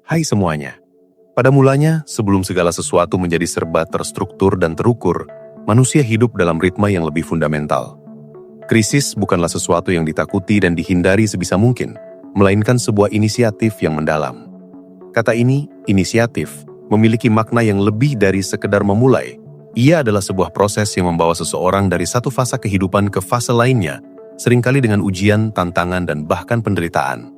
Hai semuanya. Pada mulanya, sebelum segala sesuatu menjadi serba terstruktur dan terukur, manusia hidup dalam ritme yang lebih fundamental. Krisis bukanlah sesuatu yang ditakuti dan dihindari sebisa mungkin, melainkan sebuah inisiatif yang mendalam. Kata ini, inisiatif, memiliki makna yang lebih dari sekedar memulai. Ia adalah sebuah proses yang membawa seseorang dari satu fase kehidupan ke fase lainnya, seringkali dengan ujian, tantangan, dan bahkan penderitaan.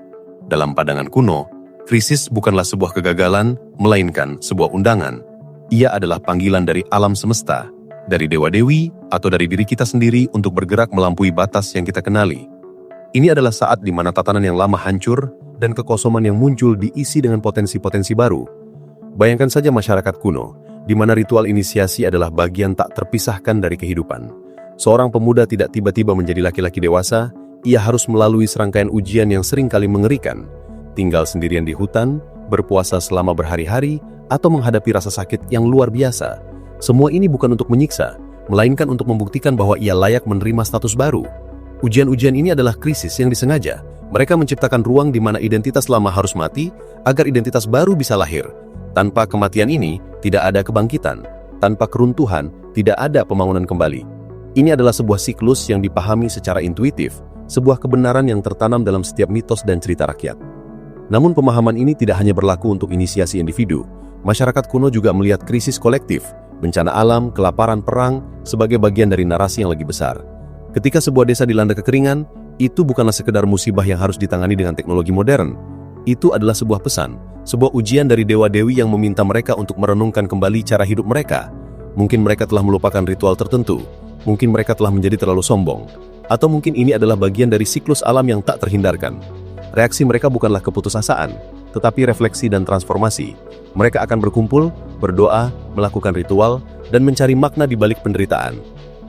Dalam pandangan kuno, krisis bukanlah sebuah kegagalan, melainkan sebuah undangan. Ia adalah panggilan dari alam semesta, dari dewa-dewi, atau dari diri kita sendiri untuk bergerak melampaui batas yang kita kenali. Ini adalah saat di mana tatanan yang lama hancur dan kekosongan yang muncul diisi dengan potensi-potensi baru. Bayangkan saja masyarakat kuno, di mana ritual inisiasi adalah bagian tak terpisahkan dari kehidupan. Seorang pemuda tidak tiba-tiba menjadi laki-laki dewasa, ia harus melalui serangkaian ujian yang seringkali mengerikan. Tinggal sendirian di hutan, berpuasa selama berhari-hari, atau menghadapi rasa sakit yang luar biasa. Semua ini bukan untuk menyiksa, melainkan untuk membuktikan bahwa ia layak menerima status baru. Ujian-ujian ini adalah krisis yang disengaja. Mereka menciptakan ruang di mana identitas lama harus mati, agar identitas baru bisa lahir. Tanpa kematian ini, tidak ada kebangkitan. Tanpa keruntuhan, tidak ada pembangunan kembali. Ini adalah sebuah siklus yang dipahami secara intuitif, sebuah kebenaran yang tertanam dalam setiap mitos dan cerita rakyat. Namun pemahaman ini tidak hanya berlaku untuk inisiasi individu. Masyarakat kuno juga melihat krisis kolektif, bencana alam, kelaparan, perang, sebagai bagian dari narasi yang lebih besar. Ketika sebuah desa dilanda kekeringan, itu bukanlah sekedar musibah yang harus ditangani dengan teknologi modern. Itu adalah sebuah pesan, sebuah ujian dari dewa-dewi yang meminta mereka untuk merenungkan kembali cara hidup mereka. Mungkin mereka telah melupakan ritual tertentu, mungkin mereka telah menjadi terlalu sombong, atau mungkin ini adalah bagian dari siklus alam yang tak terhindarkan. Reaksi mereka bukanlah keputusasaan, tetapi refleksi dan transformasi. Mereka akan berkumpul, berdoa, melakukan ritual, dan mencari makna di balik penderitaan.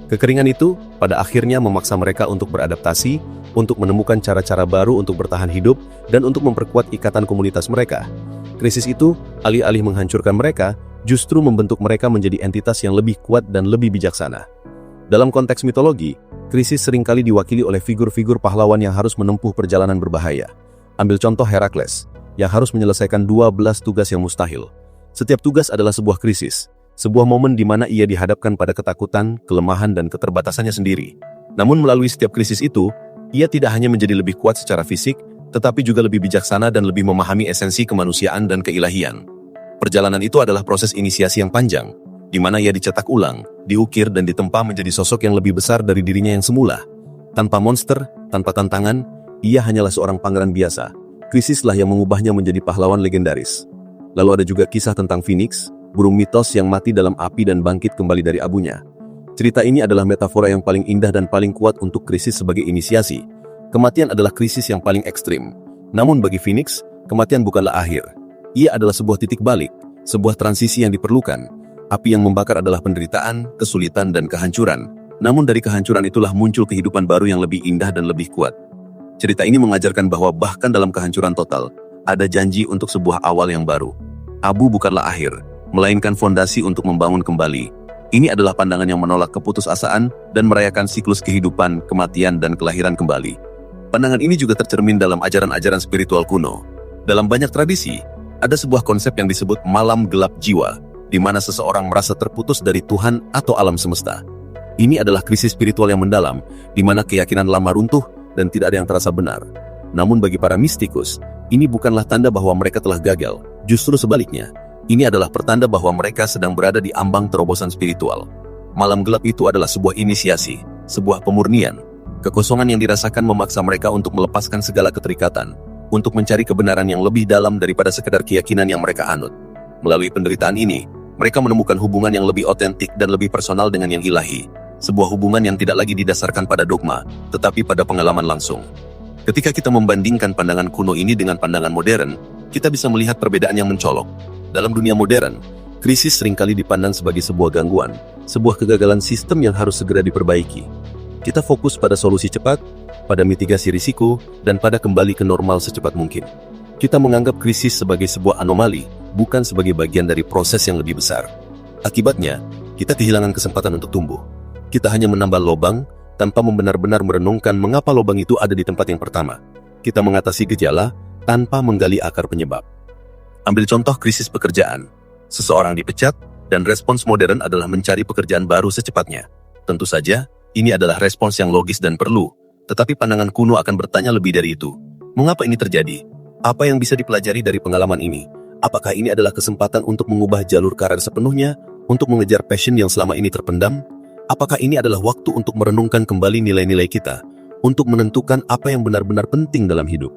Kekeringan itu, pada akhirnya memaksa mereka untuk beradaptasi, untuk menemukan cara-cara baru untuk bertahan hidup, dan untuk memperkuat ikatan komunitas mereka. Krisis itu, alih-alih menghancurkan mereka, justru membentuk mereka menjadi entitas yang lebih kuat dan lebih bijaksana. Dalam konteks mitologi, krisis seringkali diwakili oleh figur-figur pahlawan yang harus menempuh perjalanan berbahaya. Ambil contoh Herakles, yang harus menyelesaikan 12 tugas yang mustahil. Setiap tugas adalah sebuah krisis, sebuah momen di mana ia dihadapkan pada ketakutan, kelemahan, dan keterbatasannya sendiri. Namun melalui setiap krisis itu, ia tidak hanya menjadi lebih kuat secara fisik, tetapi juga lebih bijaksana dan lebih memahami esensi kemanusiaan dan keilahian. Perjalanan itu adalah proses inisiasi yang panjang, di mana ia dicetak ulang, diukir dan ditempa menjadi sosok yang lebih besar dari dirinya yang semula. Tanpa monster, tanpa tantangan, ia hanyalah seorang pangeran biasa. Krisislah yang mengubahnya menjadi pahlawan legendaris. Lalu ada juga kisah tentang Phoenix, burung mitos yang mati dalam api dan bangkit kembali dari abunya. Cerita ini adalah metafora yang paling indah dan paling kuat untuk krisis sebagai inisiasi. Kematian adalah krisis yang paling ekstrim. Namun bagi Phoenix, kematian bukanlah akhir. Ia adalah sebuah titik balik, sebuah transisi yang diperlukan. Api yang membakar adalah penderitaan, kesulitan, dan kehancuran. Namun dari kehancuran itulah muncul kehidupan baru yang lebih indah dan lebih kuat. Cerita ini mengajarkan bahwa bahkan dalam kehancuran total, ada janji untuk sebuah awal yang baru. Abu bukanlah akhir, melainkan fondasi untuk membangun kembali. Ini adalah pandangan yang menolak keputusasaan dan merayakan siklus kehidupan, kematian, dan kelahiran kembali. Pandangan ini juga tercermin dalam ajaran-ajaran spiritual kuno. Dalam banyak tradisi, ada sebuah konsep yang disebut malam gelap jiwa, di mana seseorang merasa terputus dari Tuhan atau alam semesta. Ini adalah krisis spiritual yang mendalam, di mana keyakinan lama runtuh dan tidak ada yang terasa benar. Namun bagi para mistikus, ini bukanlah tanda bahwa mereka telah gagal. Justru sebaliknya, ini adalah pertanda bahwa mereka sedang berada di ambang terobosan spiritual. Malam gelap itu adalah sebuah inisiasi, sebuah pemurnian. Kekosongan yang dirasakan memaksa mereka untuk melepaskan segala keterikatan, untuk mencari kebenaran yang lebih dalam daripada sekedar keyakinan yang mereka anut. Melalui penderitaan ini, mereka menemukan hubungan yang lebih otentik dan lebih personal dengan yang ilahi. Sebuah hubungan yang tidak lagi didasarkan pada dogma, tetapi pada pengalaman langsung. Ketika kita membandingkan pandangan kuno ini dengan pandangan modern, kita bisa melihat perbedaan yang mencolok. Dalam dunia modern, krisis seringkali dipandang sebagai sebuah gangguan, sebuah kegagalan sistem yang harus segera diperbaiki. Kita fokus pada solusi cepat, pada mitigasi risiko, dan pada kembali ke normal secepat mungkin. Kita menganggap krisis sebagai sebuah anomali, bukan sebagai bagian dari proses yang lebih besar. Akibatnya, kita kehilangan kesempatan untuk tumbuh. Kita hanya menambah lubang, tanpa benar-benar merenungkan mengapa lubang itu ada di tempat yang pertama. Kita mengatasi gejala, tanpa menggali akar penyebab. Ambil contoh krisis pekerjaan. Seseorang dipecat, dan respons modern adalah mencari pekerjaan baru secepatnya. Tentu saja, ini adalah respons yang logis dan perlu, tetapi pandangan kuno akan bertanya lebih dari itu. Mengapa ini terjadi? Apa yang bisa dipelajari dari pengalaman ini? Apakah ini adalah kesempatan untuk mengubah jalur karir sepenuhnya, untuk mengejar passion yang selama ini terpendam? Apakah ini adalah waktu untuk merenungkan kembali nilai-nilai kita, untuk menentukan apa yang benar-benar penting dalam hidup?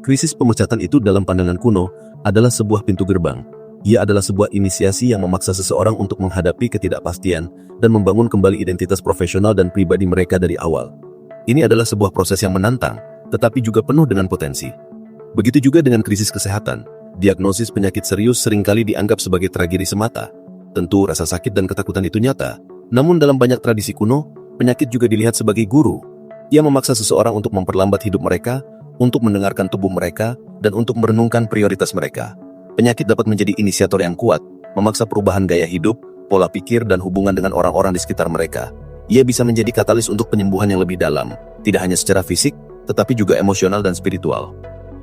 Krisis pemecatan itu dalam pandangan kuno adalah sebuah pintu gerbang. Ia adalah sebuah inisiasi yang memaksa seseorang untuk menghadapi ketidakpastian dan membangun kembali identitas profesional dan pribadi mereka dari awal. Ini adalah sebuah proses yang menantang, tetapi juga penuh dengan potensi. Begitu juga dengan krisis kesehatan. Diagnosis penyakit serius seringkali dianggap sebagai tragedi semata. Tentu rasa sakit dan ketakutan itu nyata. Namun dalam banyak tradisi kuno, penyakit juga dilihat sebagai guru. Ia memaksa seseorang untuk memperlambat hidup mereka, untuk mendengarkan tubuh mereka, dan untuk merenungkan prioritas mereka. Penyakit dapat menjadi inisiator yang kuat, memaksa perubahan gaya hidup, pola pikir, dan hubungan dengan orang-orang di sekitar mereka. Ia bisa menjadi katalis untuk penyembuhan yang lebih dalam, tidak hanya secara fisik, tetapi juga emosional dan spiritual.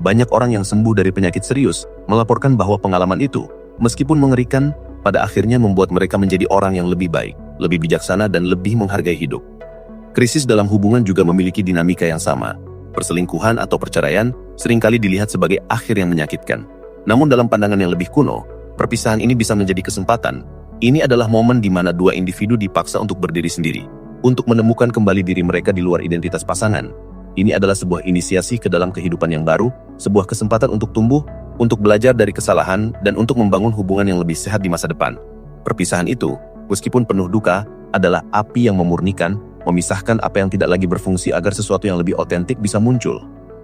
Banyak orang yang sembuh dari penyakit serius melaporkan bahwa pengalaman itu, meskipun mengerikan, pada akhirnya membuat mereka menjadi orang yang lebih baik, lebih bijaksana, dan lebih menghargai hidup. Krisis dalam hubungan juga memiliki dinamika yang sama. Perselingkuhan atau perceraian seringkali dilihat sebagai akhir yang menyakitkan. Namun dalam pandangan yang lebih kuno, perpisahan ini bisa menjadi kesempatan. Ini adalah momen di mana dua individu dipaksa untuk berdiri sendiri, untuk menemukan kembali diri mereka di luar identitas pasangan. Ini adalah sebuah inisiasi ke dalam kehidupan yang baru, sebuah kesempatan untuk tumbuh, untuk belajar dari kesalahan, dan untuk membangun hubungan yang lebih sehat di masa depan. Perpisahan itu, meskipun penuh duka, adalah api yang memurnikan, memisahkan apa yang tidak lagi berfungsi agar sesuatu yang lebih otentik bisa muncul.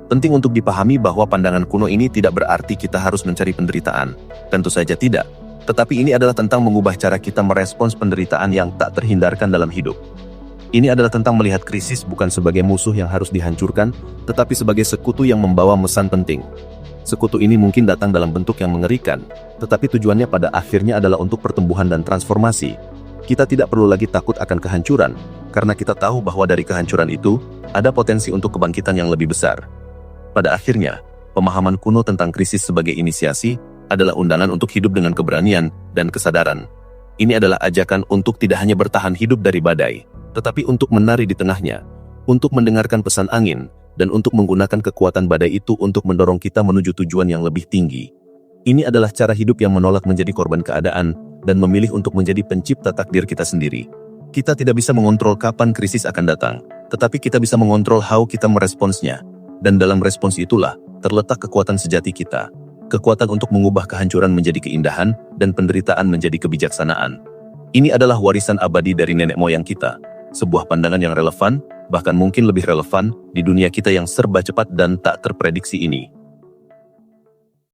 Penting untuk dipahami bahwa pandangan kuno ini tidak berarti kita harus mencari penderitaan. Tentu saja tidak. Tetapi ini adalah tentang mengubah cara kita merespons penderitaan yang tak terhindarkan dalam hidup. Ini adalah tentang melihat krisis bukan sebagai musuh yang harus dihancurkan, tetapi sebagai sekutu yang membawa pesan penting. Sekutu ini mungkin datang dalam bentuk yang mengerikan, tetapi tujuannya pada akhirnya adalah untuk pertumbuhan dan transformasi. Kita tidak perlu lagi takut akan kehancuran, karena kita tahu bahwa dari kehancuran itu, ada potensi untuk kebangkitan yang lebih besar. Pada akhirnya, pemahaman kuno tentang krisis sebagai inisiasi adalah undangan untuk hidup dengan keberanian dan kesadaran. Ini adalah ajakan untuk tidak hanya bertahan hidup dari badai, tetapi untuk menari di tengahnya, untuk mendengarkan pesan angin, dan untuk menggunakan kekuatan badai itu untuk mendorong kita menuju tujuan yang lebih tinggi. Ini adalah cara hidup yang menolak menjadi korban keadaan dan memilih untuk menjadi pencipta takdir kita sendiri. Kita tidak bisa mengontrol kapan krisis akan datang, tetapi kita bisa mengontrol how kita meresponsnya. Dan dalam respons itulah terletak kekuatan sejati kita. Kekuatan untuk mengubah kehancuran menjadi keindahan dan penderitaan menjadi kebijaksanaan. Ini adalah warisan abadi dari nenek moyang kita. Sebuah pandangan yang relevan, bahkan mungkin lebih relevan, di dunia kita yang serba cepat dan tak terprediksi ini.